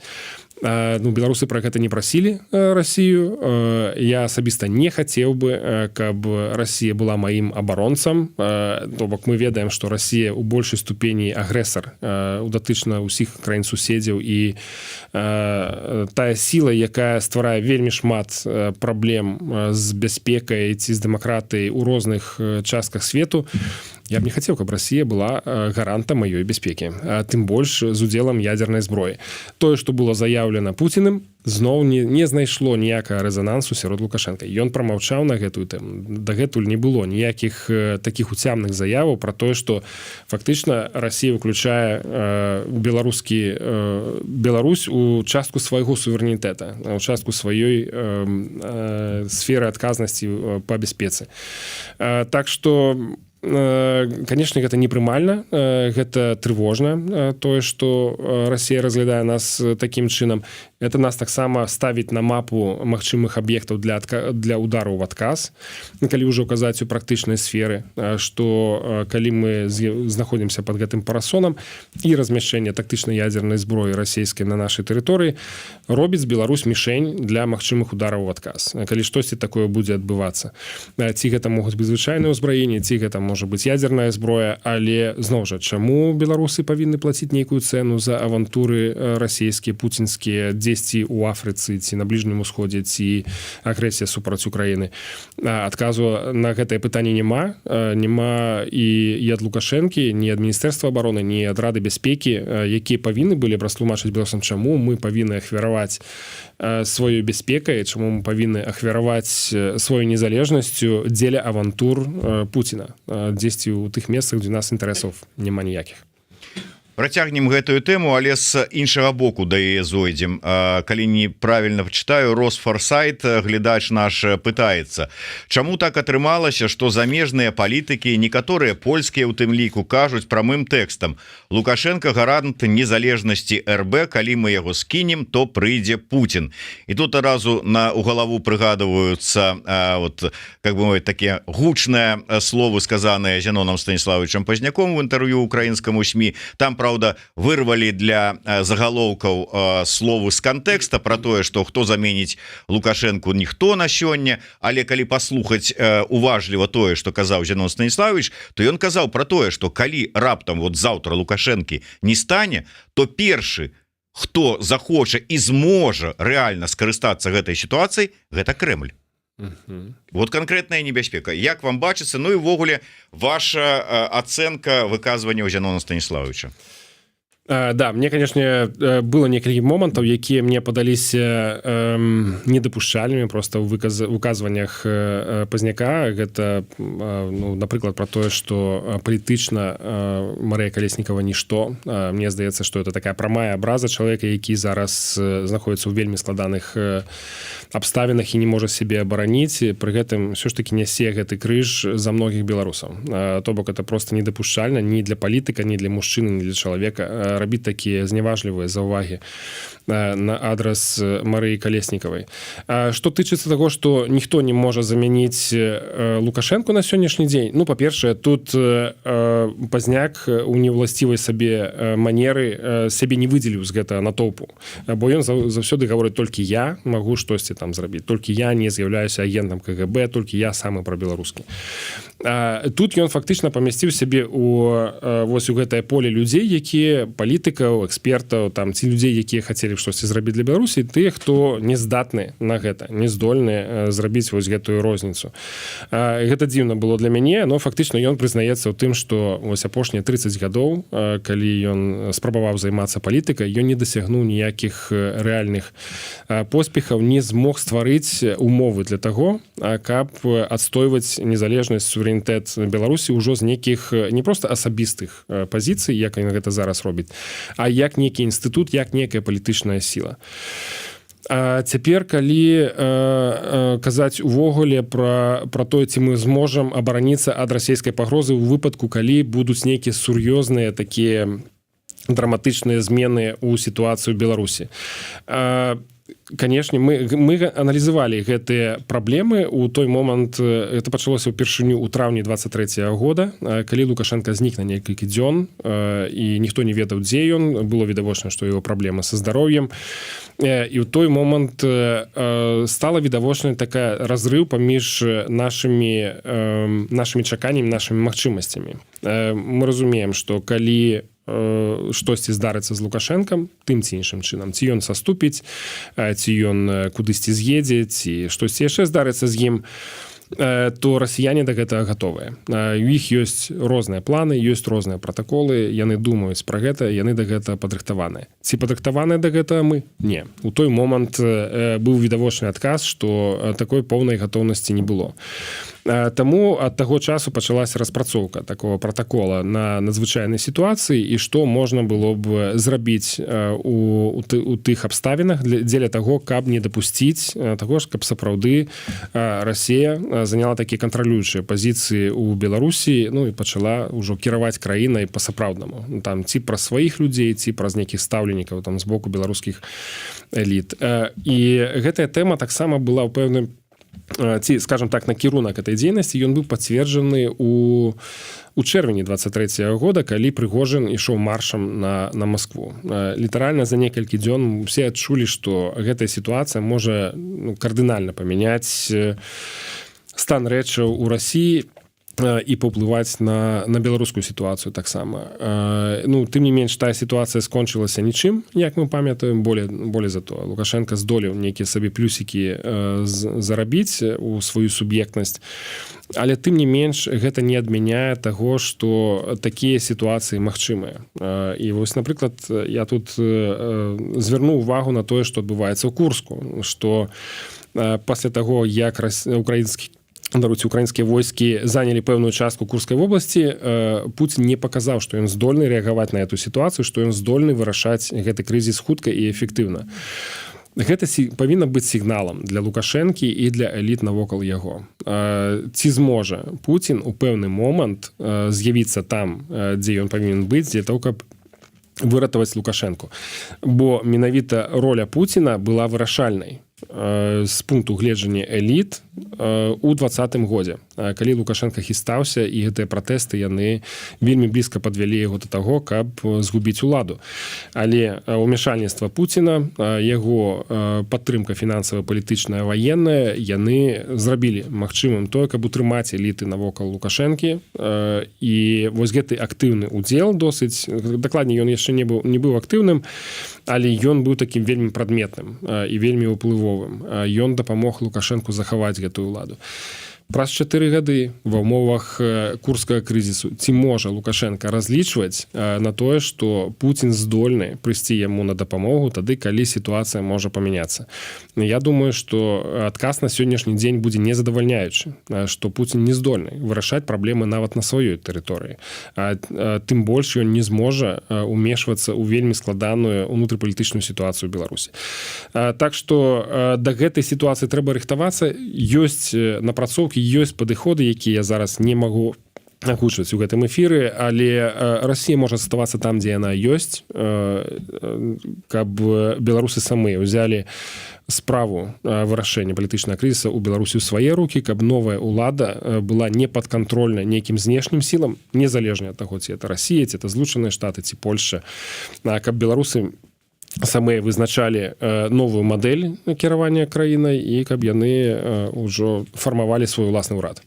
Беларусы пра гэта не прасілі Расію. Я асабіста не хацеў бы, каб Расія была маім абаронцам. То бок мы ведаем, што Расія ў большай ступені агрэсар датычна ўсіх краін суседзяў, і тая сіла, якая стварае вельмі шмат праблем з бяспекай ці з дэмакратыяй у розных частках свету, я б не хацеў, каб Расія была гарантам маёй бяспекі, тым больш з удзелам ядзернай зброі. Тое, што было заяўлена Пуціным, зноў не знайшло ніякага рэзанансу сярод Лукашэнка. Ён прамаўчаў на гэтую тэму. Дагэтуль не было ніякіх такіх уцямных заяваў пра тое, што фактычна Расія ўключае Беларусь у частку свайго суверэнітэта, у частку сваёй сферы адказнасці па бяспецы. Так што конечно, гэта непрымальна, гэта трывожна, тое, што Расія разглядае нас такім чынам. Это нас таксама ставіць на мапу магчымых аб'ектаў для удару ў адказ, калі ўжо казаць у практычнай сферы, што калі мы знаходзімся пад гэтым парасонам, і размяшчэнне тактычнай ядзернай зброі расійскай на нашай тэрыторыі робіць Беларусь мішень для магчымых удараў ў адказ. Калі штосьці такое будзе адбывацца. Ці гэта могуць быць звычайныя ўзбраенні, ці гэта можа быць ядзерная зброя, але зноў жа, чаму беларусы павінны плаціць нейкую цэну за авантуры расійскія, пуцінскія, дзесьці ў Афрыцы, ці на Бліжнім Усходзе, ці агрэсія супраць Украіны? Адказу на гэтае пытанне няма. Няма і ад Лукашэнкі, ні ад Міністэрства абароны, ні ад Рады бяспекі, якія павінны былі б растлумачыць беларусам, чаму мы павінны ахвяраваць сваёй бяспекай, чаму мы павінны ахвяраваць сваёй незалежнасцю дзеля авантур Пуціна, дзесьці ў тых месцах, дзе нас інтарэсаў няма ніякіх. Працягнем гэтую тэму, але з іншага боку да яе зойдзем. Калі неправільна чытаю, Росфорсайт, глядач наш пытаецца, чаму так атрымалася, што замежныя палітыкі, некаторыя польскія ў тым ліку, кажуць прамым тэкстам: Лукашенко гарант незалежнасці РБ, калі мы яго скінем, то прыйдзе Путін. І тут адразу у галаву прыгадваюцца как бы мовіць, такія гучныя словы, сказаныя Зяноном Станіславовичам Пазняком в інтэрв'ю украінскаму СМІ. Там, правда, вырвалі для загалоўкаў словы з кантэкста пра тое, што хто заменіць Лукашэнку, ніхто на сёння. Але калі паслухаць уважліва тое, што казаў Зянон Станіславович, то ён казаў пра тое, што калі раптам заўтра Лукашэнкі не стане, то першы, хто захоча і зможа рэальна скарыстацца гэтай сітуацыяй, гэта Крэмль. Вот конкретная небяспека. Як вам бачыцца? Ну і ўвогуле ваша ацэнка выказванняў Зянона Станіславовича? Да, мне, конечно, было некалькі момантаў, якія мне падаліся недапушчальнымі просто ў выказваннях Пазняка. Гэта, ну, напрыклад, про тое, што палітычна Марыя Калеснікава нішто. Мне здаецца, што это такая прамая абраза чалавека, які зараз знаходіцца ў вельмі складаных абставінах і не можа сябе абараніць. Пры гэтым ўсё ж такі нясе гэты крыж за многіх беларусаў. То бок это просто недапушчальна ні для палітыка, ні для мужчыны, ні для чалавека рабіць такія зняважлівыя заўвагі на адрас Марыі Калеснікавай. Што тычыцца таго, што ніхто не можа замяніць Лукашэнку на сённяшні дзень, ну, па-першае, тут Пазняк у неўласцівай сабе манеры сябе не выдзеліў з гэтага натоўпу, бо ён заўсёды гаворыць толькі я магу штосьці там зрабіць, толькі я не з'яўляюся агентам КГБ, толькі я самы прабеларускі. Тут ён фактычна памясціў сябе вось у гэтае поле людзей, якія палітыкаў, экспертаў, там ці людзей, якія хацелі штосьці зрабіць для Беларусі, тыя, хто не здатны на гэта, не здольны зрабіць вось гэтую розніцу. Гэта дзіўна было для мяне, но фактычна ён прызнаецца ў тым, што вось апошнія 30 гадоў, калі ён спрабаваў займацца палітыкай, ён не дасягнуў ніякіх рэальных поспехаў, не змог стварыць умовы для таго, каб адстойваць незалежнасць, суверэнітэт Беларусі ўжо з нейкіх не проста асабістых пазіцый, як ён гэта зараз робіць, а як нейкі інстытут, як нейкая палітычная сіла. А цяпер, калі казаць увогуле пра тое, ці мы зможам абараніцца ад расійскай пагрозы ў выпадку, калі будуць нейкія сур'ёзныя такія драматычныя змены ў сітуацыю Беларусі. Канешне, мы аналізавалі гэтыя праблемы ў той момант, это пачалося ўпершыню ў траўні 23 года, калі Лукашенко знік на некалькі дзён і ніхто не ведаў, дзе ён, было відавочна, што яго праблема са здароўем, і ў той момант стала відавочна такая разрыў паміж нашымі чаканнямі, нашымі магчымасцямі. Мы разумеем, што калі штосьці здарыцца з Лукашэнкам тым ці іншым чынам, ці ён саступіць, ці ён кудысьці з'едзе, ці штосьці яшчэ здарыцца з ім, то расіяне да гэтага гатовыя. У іх ёсць розныя планы, ёсць розныя пратаколы, яны думаюць пра гэта, яны да гэтага падрыхтаваныя. Ці падрыхтаваныя да гэтага мы? Не. У той момант быў відавочны адказ, што такой поўнай гатоўнасці не было. Таму ад таго часу пачалася распрацоўка такого пратакола на надзвычайнай сітуацыі і што можна было б зрабіць у тых абставінах дзеля таго, каб не дапусціць таго ж, каб сапраўды Расія заняла такія кантралюючыя пазіцыі ў Беларусі, ну і пачала ўжо кіраваць краінай па-сапраўднаму. Там ці праз сваіх людзей, ці праз нейкіх стаўленікаў там з боку беларускіх эліт. І гэтая тэма таксама была ў пэўным ці, скажем так, накірунак этой дзейнасці ён быў пацверджаны у чэрвені 23 года, калі Прыгожин ішоў маршам на Москву. Літаральна за некалькі дзён усе адчулі, што гэтая сітуацыя можа кардынальна памяняць стан рэчаў у Расіі і паўплываць на беларускую сітуацыю таксама. Ну, тым не менш, тая сітуацыя скончылася нічым, як мы памятаем, болей за то. Лукашенко здолеў нейкія сабе плюсікі зарабіць у сваю суб'ектнасць, але тым не менш, гэта не адмяняе таго, што такія сітуацыі магчымыя. І вось, напрыклад, я тут звярну ўвагу на тое, што адбываецца ў Курску, што пасля таго, як украінскія войскі занялі пэўную частку Курскай вобласці, Пуцін не паказаў, што ён здольны рэагаваць на эту сітуацыю, што ён здольны вырашаць гэты крызіс хутка і эфектыўна. Гэта павінна быць сігналам для Лукашэнкі і для эліт навокал яго. Ці зможа Пуцін у пэўны момант з'явіцца там, дзе ён павінен быць, для того, каб выратаваць Лукашэнку. Бо менавіта роля Пуціна была вырашальнай з пункту гледжання эліт у 2020 годзе, калі Лукашенко хістаўся, і гэтыя пратэсты яны вельмі блізка падвялі яго да таго, каб згубіць уладу. Але ўмяшальніцтва Пуціна, яго падтрымка фінансава-палітычная, ваенная, яны зрабілі магчымым тое, каб утрымаць эліты навокал Лукашэнкі, і вось гэты актыўны удзел досыць, дакладней, ён яшчэ не быў актыўным, але ён быў такім вельмі прадметным і вельмі ўплывовым. Ён дапамог Лукашэнку захаваць гэтую ўладу. праз 4 гады ва ўмовах курскага крызісу ці можа Лукашенко разлічваць на тое, што Путін здольны прыйсці яму на дапамогу тады, калі сітуацыя можа памяняцца. Я думаю, што адказ на сённяшні дзень будзе незадавальняючы, што Путін не здольны вырашаць праблемы нават на сваёй тэрыторыі. Тым больш ён не зможа умешвацца ў вельмі складаную унутрыпалітычную сітуацыю ў Беларусі. Так што да гэтай сітуацыі трэба рыхтавацца. Ёсць напрацоўкі, ёсць падыходы, якія я зараз не магу агучваць у гэтым эфіры, але Расія можа заставацца там, дзе яна ёсць, каб беларусы самыя ўзялі справу вырашэння палітычнага крызіса ў Беларусі ў свае рукі, каб новая ўлада была не падкантрольна нейкім знешнім сілам, незалежна ад таго, ці это Расія, ці это Злучаныя Штаты, ці Польшча, каб беларусы самыя вызначалі новую мадэль кіравання краінай і каб яны ўжо фармавалі свой уласны ўрад.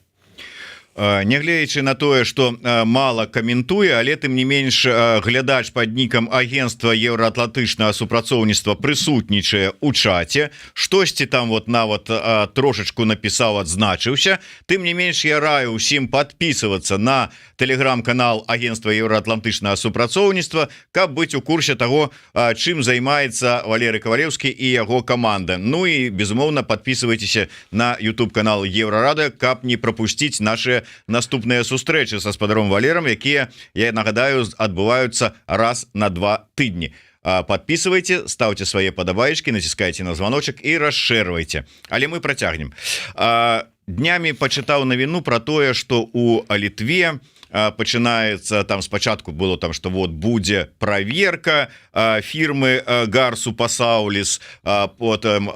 Нягледзячы на тое, што мала каментуе, але тым не менш глядач пад нікам агенцтва еўраатлантычнага супрацоўніцтва прысутнічае ў чаце, штосьці там вот нават трошачку напісаў, адзначыўся. Тым не менш я раю ўсім падпісвацца на тэлеграм-канал агенцтва еўраатлантычнага супрацоўніцтва, каб быць у курсе таго, чым займаецца Валерый Кавалеўскі і яго каманда. Ну і безумоўна падпісвайцеся на YouTube-канал Еўрарада, каб не прапусціць наши наступныя сустрэчы са спадаром Валерам, якія, я нагадаю, адбываюцца раз на 2 тыдні. Подписывайте, ставьте свои подобаечки, натискайте на звоночек и расширвайте. Але мы працягнем. Днямі пачытаў навіну про тое, што у Літве пачынаецца, там спачатку было там, што вот будзе праверка фірмы Гарсу Пасауліс, потым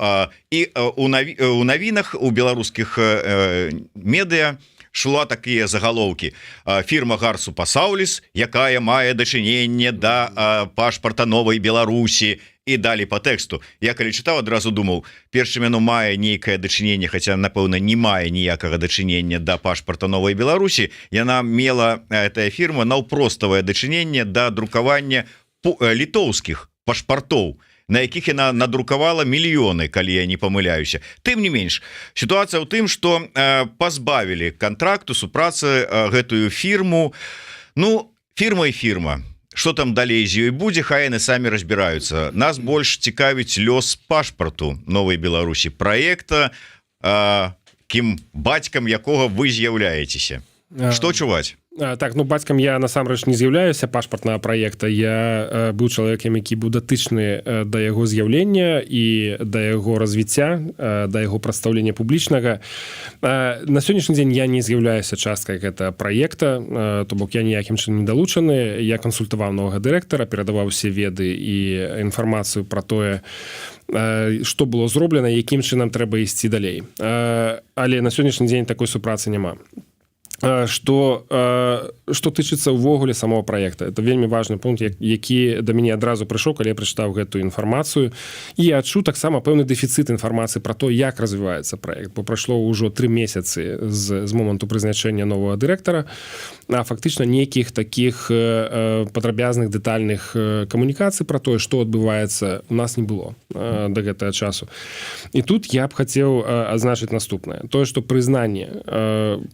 і у навінах у беларускіх медыа шла такія загалоўкі. Фірма Гарсу Пасауліс, якая мае дачыненне да пашпарта Новай Беларусі, і далі по тэксту. Я калі чытаў, адразу думаў, першым яно мае нейкае дачыненне, хаця напэўна не мае ніякага дачынення да пашпарта Новай Беларусі. Яна мела, гэтая фірма, наўпроставае дачыненне да друкавання літоўскіх пашпартоў, на якіх яна надрукавала мільёны, калі я не памыляюся. Тым не менш, сітуацыя ў тым, што пазбавілі кантракту супрацы гэтую фірму. Ну, фірма і фірма. Што там далей з ёй будзе, хай яны самі разбіраюцца. Нас больш цікавіць лёс пашпарту Новай Беларусі, праекта, кім бацькам якога вы з'яўляецеся. Што чуваць? Так, ну бацькам я насамрэч не з'яўляюся пашпартнага праекта. Я быў чалавекам, які быў датычны да яго з'яўлення і да яго развіцця, да яго прадстаўлення публічнага. На сённяшні дзень я не з'яўляюся часткай гэтага праекта, то бок я ніякім чынам не далучаны. Я кансультаваў новага дырэктара, перадаваў усе веды і інфармацыю пра тое, што было зроблена, якім чынам трэба ісці далей. Але на сённяшні дзень такой супрацы няма. Што тычыцца ўвогуле самого праекта, это вельмі важны пункт, які да мяне адразу прыйшоў, калі я прачытаў гэтую інфармацыю, і я адчуў таксама пэўны дэфіцыт інфармацыі пра то, як развіваецца праект, бо прайшло ўжо 3 месяцы з моманту прызначэння новага дырэктара, а фактычна нейкіх такіх падрабязных дэтальных камунікацый пра тое, што адбываецца, у нас не было да гэтага часу. І тут я б хацеў адзначыць наступнае. Тое, што прызнанне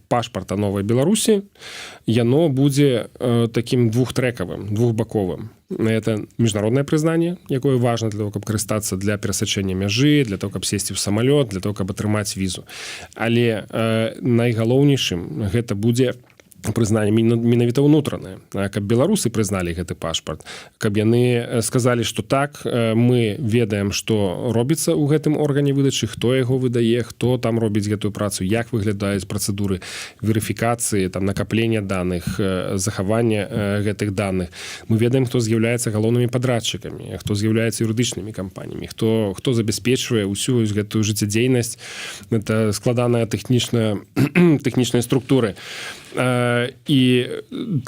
пашпарта Новай Беларусі, яно будзе таким двухтрэкавым, двухбаковым. Это міжнароднае прызнанне, якое важна для того, каб карыстацца для перасячэння мяжы, для того, каб сесці ў самалёт, для того, каб атрымаць візу. Але найгалоўнейшым гэта будзе прызнанне менавіта ўнутранае, каб беларусы прызналі гэты пашпарт, каб яны сказалі, што так, мы ведаем, што робіцца ў гэтым органе выдачы, хто яго выдае, хто там робіць гэтую працу, як выглядаюць працэдуры верыфікацыі, там накаплення даных, захавання гэтых даных. Мы ведаем, хто з'яўляецца галоўнымі падрадчыкамі, хто з'яўляецца юрыдычнымі кампаніямі, хто забяспечвае ўсю гэтую жыццядзейнасць, это складаная тэхнічныя структуры. І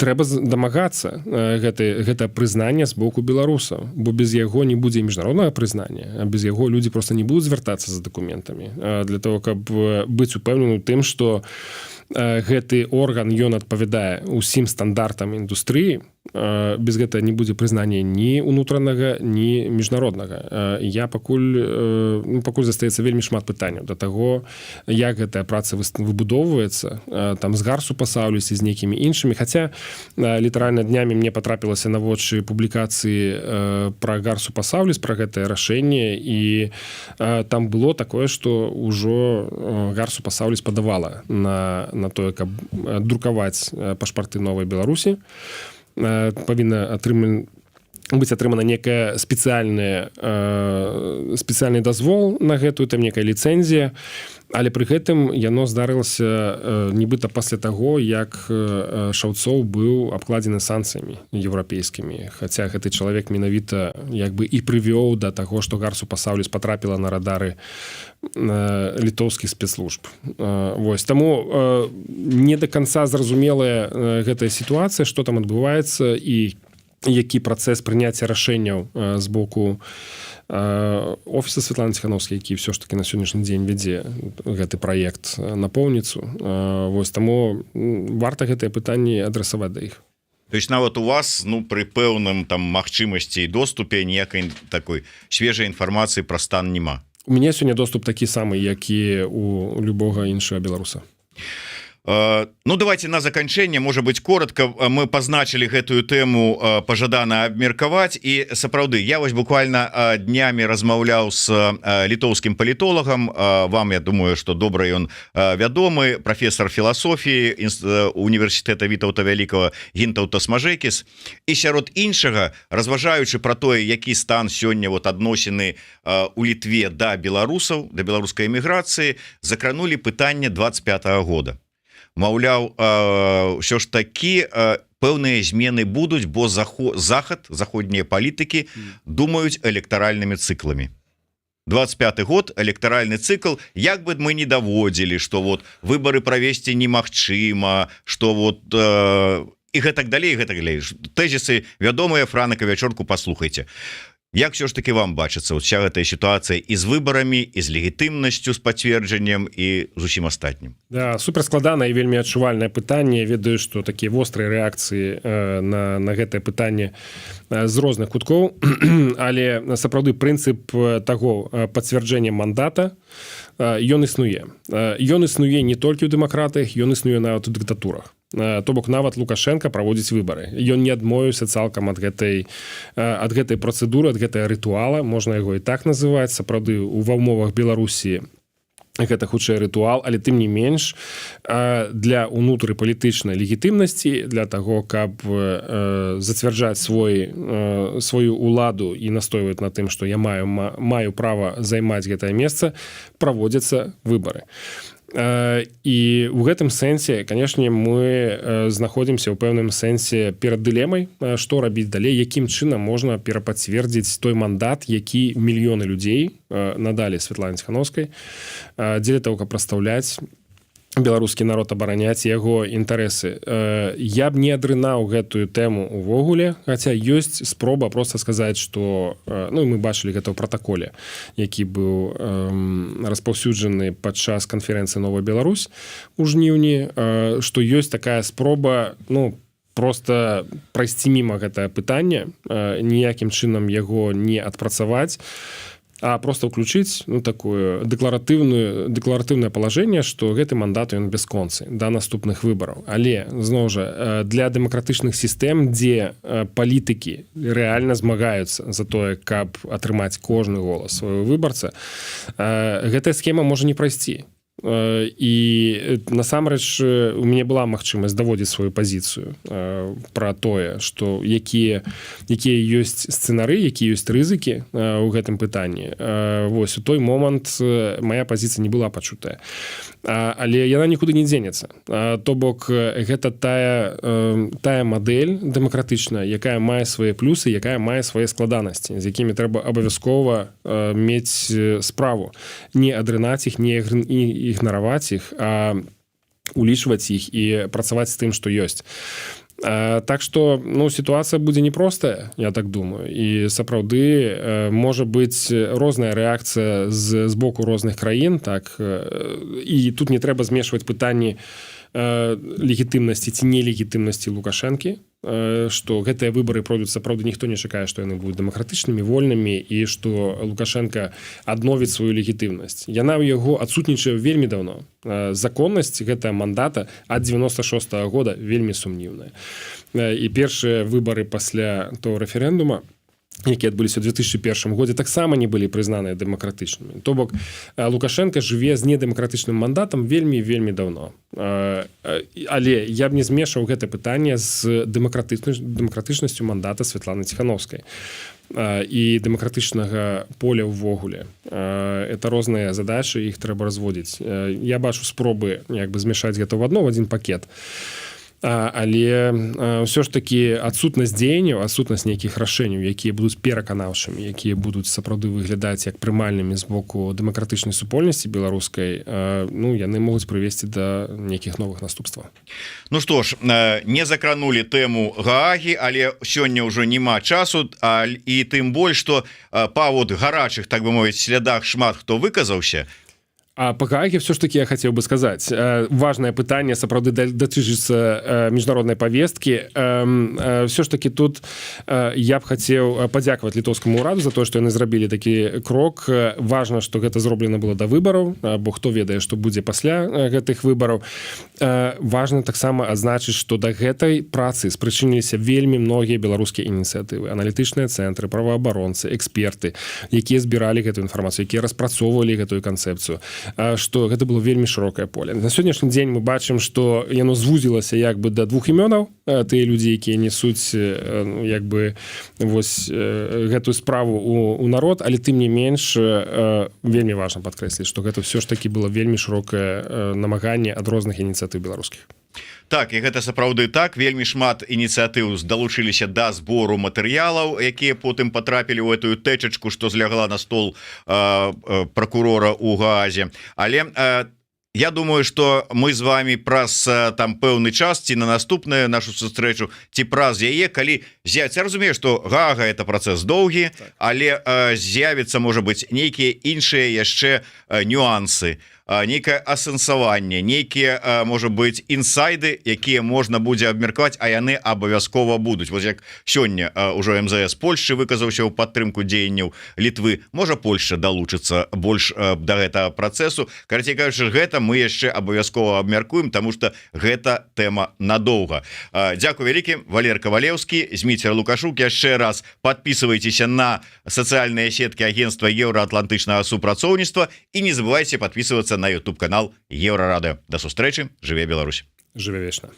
трэба дамагацца гэта прызнання з боку беларусаў, бо без яго не будзе міжнароднага прызнання, а без яго людзі просто не будуць звяртацца за дакументамі для того, каб быць упэўнены ў тым, што гэты орган ён адпавядае ўсім стандартам індустрыі, без гэтага не будзе прызнання ні ўнутранага, ні міжнароднага. Я пакуль застаецца вельмі шмат пытанняў да таго, як гэтая праца выбудоўваецца, там з гарсупасаўлюсь з нейкімі іншымі, хаця літаральна днямі мне патрапілася на вочы публікацыі пра гарсупасаўлюсь, пра гэтае рашэнне, і там было такое, што ўжо гарсупасаўлюсь падавала на тое, каб друкаваць пашпарты Новай Беларусі. Павінна быць атрымана некая спецыяльны дазвол на гэтую, там некая ліцэнзія, але пры гэтым яно здарылася нібыта пасля таго, як Шаўцоў быў абкладзены санкцыямі еўрапейскімі, хаця гэты чалавек менавіта як бы і прывёў да таго, што гарсупасаўлюсь патрапіла на радары літоўскіх спецслужб. Вось, таму не да канца зразумелая гэтая сітуацыя, што там адбываецца і які працэс прыняцця рашэнняў з боку офіса Святланы Ціханаўскай, які ўсё ж такі на сённяшні дзень вядзе гэты праект напоўніцу. Вось, таму варта гэтыя пытанні адрасаваць да іх. То есть нават у вас, пры пэўным там магчымасці і доступе ніякай такой свежай інфармацыі пра стан няма? У мяне сёння доступ такі самы, як і у любога іншага беларуса. Давайте на заканчэнне, можа быть, коротко, мы пазначылі гэтую тэму, пажадана абмеркаваць, і сапраўды я вось буквально днямі размаўляў з літоўскім палітолагам. Вам, я думаю, што добра ён вядомы, прафесор філасофіі універсітэта Вітаўта Вялікага Гінтаўта Смажэкіс, і сярод іншага, разважаючы пра тое, які стан сёння адносіны у Літве да беларусаў, да беларускай эміграцыі, закранулі пытанне 25-го года. Маўляў, ўсё ж такі пэўныя змены будуць, бо заходнія палітыкі думаюць электаральнымі цыкламі. 25-й год, электаральны цыкл, як бы мы не даводзілі, што выбары правесці немагчыма, што і гэтак далей, тэзісы вядомыя, Франка Вячорку паслухайце. Як все ж таки вам бачыцца вся гэтая сітуацыя і з выбарамі, і з легітымнасцю, з пацверджаннем і з усім астатнім? Да, суперскладанае і вельмі адчувальнае пытанне. Ведаю, што такія вострыя рэакцыі на гэтае пытанне з розных куткоў, але сапраўды прынцып таго пацвярджэння мандата ён існуе. Ён існуе не толькі ў дэмакратыях, ён існуе нават у дыктатурах. То бок нават Лукашенко праводзіць выбары. Ён не адмовіўся цалкам ад гэтай працэдуры, ад гэтага рытуала, можна яго і так называць. Сапраўды ва ўмовах Беларусі гэта хутчэй рытуал, але тым не менш для унутрыпалітычнай легітымнасці, для таго, каб зацвярджаць сваю ўладу і настойваць на тым, што я маю права займаць гэтае месца, праводзяцца выбары. І ў гэтым сэнсе, канешне, мы знаходзімся ў пэўным сэнсе перад дылемай, што рабіць далей, якім чынам можна перапацвердзіць той мандат, які мільёны людзей надалі Святлане Ціханаўскай дзеля таго, каб прадстаўляць беларускі народ, абараняць яго інтарэсы. Я б не адрынаў гэтую тэму увогуле, хаця ёсць спроба проста сказаць, што мы бачылі гэта ў пратаколе, які быў распаўсюджаны падчас канферэнцыі «Новая Беларусь» у жніўні, што ёсць такая спроба проста прайсці міма гэтае пытанне, ніякім чынам яго не адпрацаваць, а просто ўключыць такое дэкларатыўнае палажэнне, што гэты мандат ён бясконцы да наступных выбараў. Але зноў жа для дэмакратычных сістэм, дзе палітыкі рэальна змагаюцца за тое, каб атрымаць кожны голас свайго выбарца, гэтая схема можа не прайсці. І насамрэч у мяне была магчымасць даводзіць сваю пазіцыю пра тое, што якія ёсць сцэнары, якія ёсць рызыкі ў гэтым пытанні. Вось у той момант мая пазіцыя не была пачутая, але яна нікуды не дзенецца. То бок гэта тая мадэль дэмакратычная, якая мае свае плюсы, якая мае свае складанасці, з якімі трэба абавязкова мець справу, не адрынаць іх, не ігнараваць іх, а улічваць іх і працаваць з тым, што ёсць. Так што сітуацыя будзе непростая, я так думаю, і сапраўды можа быць розная рэакцыя з боку розных краін, так, і тут не трэба змешваць пытанні легітымнасці ці нелегітымнасці Лукашэнкі, што гэтыя выбары пройдуць, сапраўды ніхто не чакае, што яны будуць дэмакратычнымі, вольнымі і што Лукашенко адновіць сваю легітымнасць. Яна ў яго адсутнічае вельмі даўно. Законнасць гэтага мандата ад 96-го года вельмі сумнівная. І першыя выбары пасля того рэферэндума, якія адбыліся ў 2001 годзе, таксама не былі прызнаныя дэмакратычнымі. То бок Лукашенко жыве з недэмакратычным мандатам вельмі даўно. Але я б не змешаў гэта пытанне з дэмакратычнасцю мандата Святланы Ціхановскай і дэмакратычнага поля ўвогуле. Это розныя задачы, іх трэба разводзіць. Я бачу спробы змяшаць гэта ў адзін пакет. Але ўсё ж такі адсутнасць дзеянняў, адсутнасць нейкіх рашэнняў, якія будуць пераканаўчымі, якія будуць сапраўды выглядаць як прымальнымі з боку дэмакратычнай супольнасці беларускай, яны могуць прывесці да нейкіх новых наступстваў. Ну што ж, не закранулі тэму Гаагі, але сёння ўжо няма часу, і тым больш, што па гарачых, так бы мовіць, слядах шмат хто выказаўся. А по Гааге все ж таки я хотел бы сказать. Важное пытание, сапраўды, датычыцца международной повестки. Все ж таки тут я б хотел подзякаваць літоўскаму ўраду за то, что яны зрабілі такі крок. Важно, что гэта зроблена было до выбораў, бо хто ведае, што будзе пасля гэтых выбораў. Важно таксама адзначыць, што да гэтай працы спрычыніліся вельмі многія беларускія ініцыятывы, аналітычныя цэнтры, праваабаронцы, эксперты, якія збіралі гэтую інфармацыю, якія распрацоўвалі гэтую канцэпцыю. Што гэта было вельмі шырокае поле. На сённяшні дзень мы бачым, што яно звузілася да 2 імёнаў, тыя людзі, якія несуць гэтую справу у народ, але тым не менш вельмі важна падкрэсліць, што гэта ўсё ж такі было вельмі шырокае намаганне ад розных ініцыятыў беларускіх. Так, і гэта сапраўды так, вельмі шмат ініцыятыў далучыліся да збору матэрыялаў, якія потым патрапілі ў этую тэчачку, што злягла на стол пракурора ў Гаазе. Але я думаю, што мы з вами праз там пэўны час ці на наступную нашу сустрэчу ці праз яе, калі з'явіцца, я разумею, што Гаага это працэс доўгі, але з'явіцца, можа быць, нейкія іншыя яшчэ нюансы, нейкае асэнсаванне, нейкія, можа быць, інсайды, якія можна будзе абмеркаваць, а яны абавязкова будуць. Вось як сёння ўжо МЗС Польшчы выказаўся ў падтрымку дзеянняў Літвы, можа Польшча далучыцца больш да гэтага працэсу. Карацей кажучы, гэта мы яшчэ абавязкова абмяркуем, таму што гэта тэма надоўга. Дзякуй вялікі, Валер Кавалеўскі, Зміцер Лукашук. Яшчэ раз подписывайтеся на сацыяльныя сеткі агентства еўраатлантычнага супрацоўніцтва і не забывайце подписываться на YouTube канал Еврорадио. До сустрэчы, жыве Беларусь. Жыве вечна.